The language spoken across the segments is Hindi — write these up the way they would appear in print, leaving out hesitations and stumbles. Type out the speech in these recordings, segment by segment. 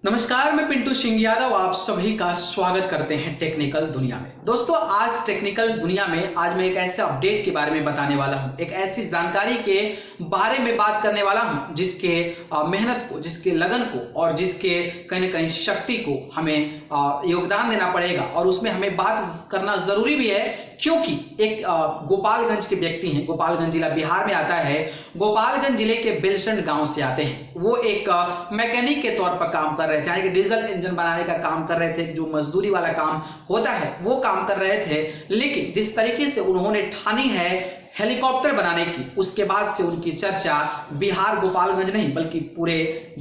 नमस्कार, मैं पिंटू सिंह यादव आप सभी का स्वागत करते हैं टेक्निकल दुनिया में। दोस्तों, आज टेक्निकल दुनिया में आज मैं एक ऐसे अपडेट के बारे में बताने वाला हूं, एक ऐसी जानकारी के बारे में बात करने वाला हूं जिसके मेहनत को, जिसके लगन को और जिसके कहीं ना कहीं शक्ति को हमें योगदान देना पड़ेगा और उसमें हमें बात करना जरूरी भी है, क्योंकि एक गोपालगंज के व्यक्ति हैं। गोपालगंज जिला बिहार में आता है। गोपालगंज जिले के बेलसंड गांव से आते हैं। वो एक मैकेनिक के तौर पर काम कर रहे थे, यानी कि डीजल इंजन बनाने का काम कर रहे थे। जो मजदूरी वाला काम होता है वो काम कर रहे थे, लेकिन जिस तरीके से उन्होंने ठानी है हेलीकॉप्टर बनाने की, उसके बाद से उनकी चर्चा बिहार गोपालगंज नहीं बल्कि पूरे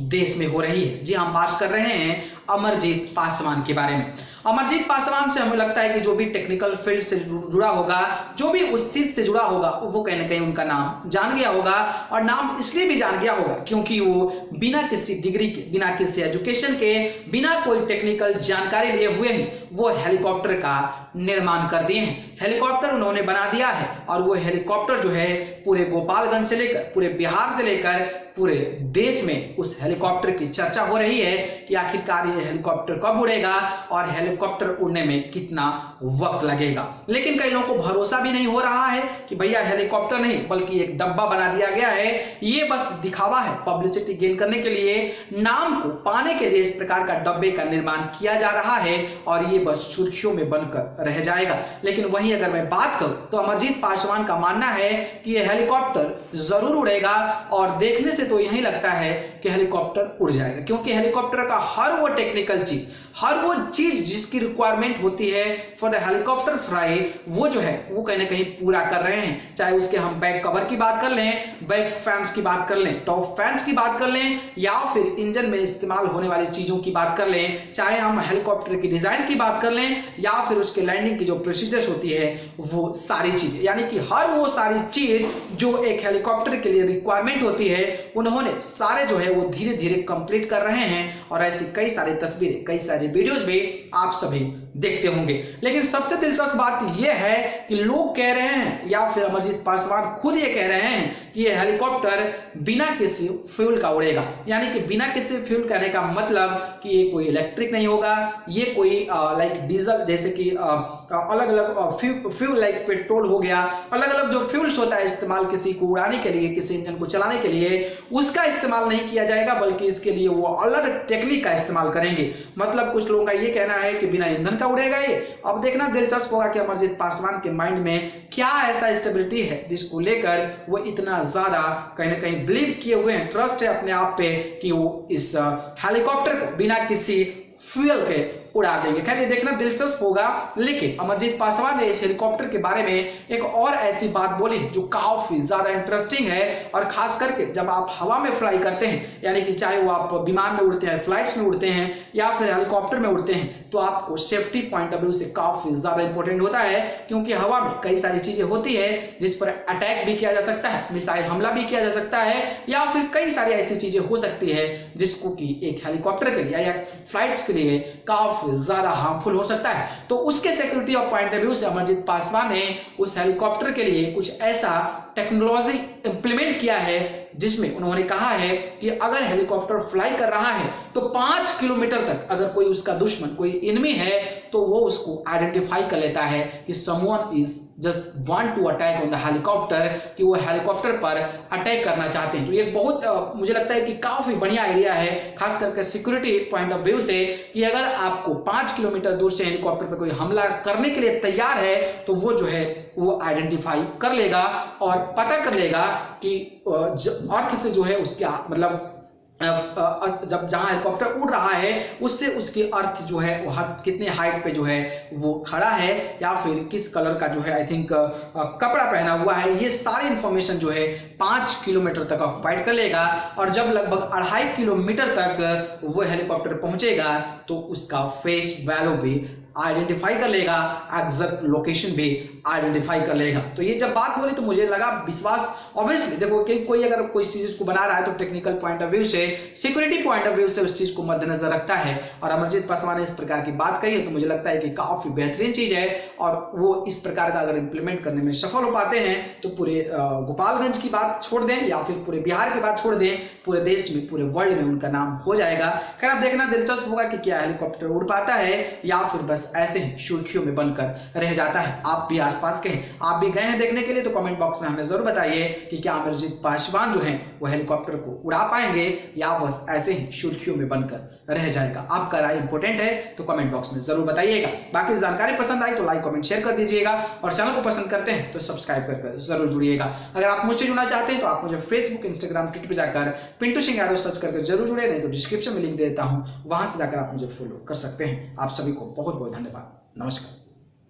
देश में हो रही है। जी, हम बात कर रहे हैं अमरजीत पासवान के बारे में। अमरजीत पासवान से हमें लगता है कि जो भी टेक्निकल फील्ड से जुड़ा होगा, जो भी उस चीज से जुड़ा होगा, वो कहीं ना कहीं उनका नाम जान गया होगा। और नाम इसलिए भी जान गया होगा क्योंकि वो बिना किसी डिग्री के, बिना किसी एजुकेशन के, बिना कोई टेक्निकल जानकारी लिए हुए ही वो हेलीकॉप्टर का निर्माण कर दिए हैं। हेलीकॉप्टर उन्होंने बना दिया है और वो हेलीकॉप्टर जो है पूरे गोपालगंज से लेकर, पूरे बिहार से लेकर पूरे देश में उस हेलीकॉप्टर की चर्चा हो रही है कि आखिरकार ये हेलीकॉप्टर कब उड़ेगा और हेलीकॉप्टर उड़ने में कितना वक्त लगेगा। लेकिन कई लोगों को भरोसा भी नहीं हो रहा है कि भैया हेलीकॉप्टर नहीं बल्कि एक डब्बा बना दिया गया है, ये बस दिखावा है, पब्लिसिटी गेन करने के लिए, नाम को पाने के लिए इस प्रकार का डब्बे का निर्माण किया जा रहा है और ये बस सुर्खियों में बनकर रह जाएगा। लेकिन वहीं अगर मैं बात करूं तो अमरजीत पासवान का मानना है कि यह हेलीकॉप्टर जरूर उड़ेगा और देखने से तो यही लगता है कि हेलीकॉप्टर उड़ जाएगा, क्योंकि हेलीकॉप्टर का हर वो टेक्निकल चीज, हर वो चीज जिसकी रिक्वायरमेंट होती है फॉर द हेलीकॉप्टर फ्लाई, वो जो है वो कहीं ना कहीं पूरा कर रहे हैं। चाहे उसके हम बैक कवर की बात कर लें, बैक फैंस की बात कर लें, टॉप फैंस की बात कर लें, या फिर इंजन में इस्तेमाल होने वाली चीजों की बात कर लें, चाहे हम हेलीकॉप्टर की डिजाइन की बात कर लें, या फिर उसके लैंडिंग की जो प्रोसीजर्स होती है, वो सारी चीजें, यानी कि हर वो सारी चीज जो एक हेलीकॉप्टर के लिए रिक्वायरमेंट होती है, उन्होंने सारे जो है वो धीरे धीरे कंप्लीट कर रहे हैं। और ऐसी कई सारी तस्वीरें, कई सारे वीडियोस भी आप सभी देखते होंगे। लेकिन सबसे दिलचस्प बात यह है कि लोग कह रहे हैं, या फिर अमरजीत पासवान खुद ये कह रहे हैं कि यह हेलीकॉप्टर बिना किसी फ्यूल का उड़ेगा। यानी कि बिना किसी फ्यूल कहने का मतलब कि ये कोई इलेक्ट्रिक नहीं होगा, ये कोई लाइक डीजल, जैसे कि अलग अलग फ्यूल लाइक पेट्रोल हो गया, अलग अलग जो फ्यूल्स होता है इस्तेमाल किसी को उड़ाने के लिए, किसी इंजन को चलाने के लिए, उसका इस्तेमाल नहीं किया जाएगा, बल्कि इसके लिए वो अलग टेक्निक का इस्तेमाल करेंगे। मतलब कुछ लोगों का ये कहना है कि बिना ईंधन का उड़ेगा ये। अब देखना दिलचस्प होगा कि अमरजीत पासवान के माइंड में क्या ऐसा स्टेबिलिटी है जिसको लेकर वो इतना ज्यादा कहीं ना कहीं बिलीव किए हुए हैं, ट्रस्ट है अपने आप पे कि वो इस हेलीकॉप्टर को बिना किसी फ्यूल के उड़ा देंगे। खैर, ये देखना दिलचस्प होगा। लेकिन अमरजीत पासवान ने इस हेलीकॉप्टर के बारे में एक और ऐसी बात बोली जो काफी ज्यादा इंटरेस्टिंग है, और खास करके जब आप हवा में फ्लाई करते हैं, यानी कि चाहे वो आप विमान में उड़ते हैं, फ्लाइट्स में उड़ते हैं, या फिर हेलीकॉप्टर में उड़ते हैं, तो आपको सेफ्टी पॉइंट ऑफ व्यू से काफी ज्यादा इंपॉर्टेंट होता है, क्योंकि हवा में कई सारी चीजें होती है जिस पर अटैक भी किया जा सकता है, मिसाइल हमला भी किया जा सकता है, या फिर कई सारी ऐसी चीजें हो सकती है जिसको कि एक हेलीकॉप्टर के लिए या फ्लाइट्स के लिए काफी ज्यादा हार्मफुल हो सकता है। तो उसके security of point of view से अमरजीत पासवान ने उस हेलीकॉप्टर के लिए कुछ ऐसा टेक्नोलॉजी इंप्लीमेंट किया है जिसमें उन्होंने कहा है कि अगर हेलीकॉप्टर फ्लाई कर रहा है तो 5 किलोमीटर तक अगर कोई उसका दुश्मन, कोई एनिमी है, तो वो उसको आइडेंटिफाई कर लेता है कि someone is just want to attack on the helicopter, कि वो हेलीकॉप्टर पर अटैक करना चाहते हैं। तो ये बहुत मुझे लगता है कि काफी बढ़िया आइडिया है, खास करके सिक्योरिटी पॉइंट ऑफ व्यू से, कि अगर आपको 5 किलोमीटर दूर से हेलीकॉप्टर पर कोई हमला करने के लिए तैयार है तो वो जो है वो आइडेंटिफाई कर लेगा और पता कर लेगा कि अर्थ से जो है उसका मतलब जब जहां हेलीकॉप्टर उड़ रहा है उससे उसकी अर्थ जो है वो कितने हाइट पे जो है वो खड़ा है, या फिर किस कलर का जो है आई थिंक कपड़ा पहना हुआ है, ये सारी इंफॉर्मेशन जो है 5 किलोमीटर तक ऑक्युपाइड कर लेगा। और जब लगभग 2.5 किलोमीटर तक वो हेलीकॉप्टर पहुंचेगा तो उसका फेस वैल्यू भी आइडेंटिफाई कर लेगा, एग्जैक्ट लोकेशन भी आइडेंटिफाई कर लेगा। तो ये जब बात हो रही तो मुझे लगा विश्वास, ऑब्वियसली देखो कि कोई अगर कोई चीज को बना रहा है तो टेक्निकल पॉइंट ऑफ व्यू से, सिक्योरिटी पॉइंट ऑफ व्यू से उस चीज को मद्देनजर रखता है। और अमरजीत पासवान ने इस प्रकार की बात कही है तो मुझे लगता है कि काफी बेहतरीन चीज है और वो इस प्रकार का अगर इंप्लीमेंट करने में सफल हो पाते हैं तो पूरे गोपालगंज की बात छोड़ दें या फिर पूरे बिहार की बात छोड़ दें, पूरे देश में, पूरे वर्ल्ड में उनका नाम हो जाएगा। खैर अब देखना दिलचस्प होगा कि क्या हेलीकॉप्टर उड़ पाता है या फिर बस ऐसे ही सुर्खियों में बनकर रह जाता है। आप भी आसपास के हैं, आप भी गए हैं देखने के लिए, तो कमेंट बॉक्स में हमें जरूर बताइए कि क्या अमरजीत पासवान जो है वो हेलीकॉप्टर को उड़ा पाएंगे या बस ऐसे ही सुर्खियों में बनकर रह जाएगा। आपका राय इंपॉर्टेंट है तो कमेंट बॉक्स में जरूर बताइएगा। बाकी जानकारी पसंद आई तो लाइक कमेंट शेयर कर दीजिएगा और चैनल को पसंद करते हैं तो सब्सक्राइब कर जरूर जुड़िएगा। अगर आप मुझसे जुड़ना चाहते हैं तो आप मुझे फेसबुक, इंस्टाग्राम, ट्विटर पर जाकर पिंटू सिंह यादव सर्च करके जरूर जुड़े, नहीं तो डिस्क्रिप्शन में लिंक देता हूं, वहां से जाकर आप मुझे फॉलो कर सकते हैं। आप सभी को बहुत बहुत धन्यवाद। नमस्कार।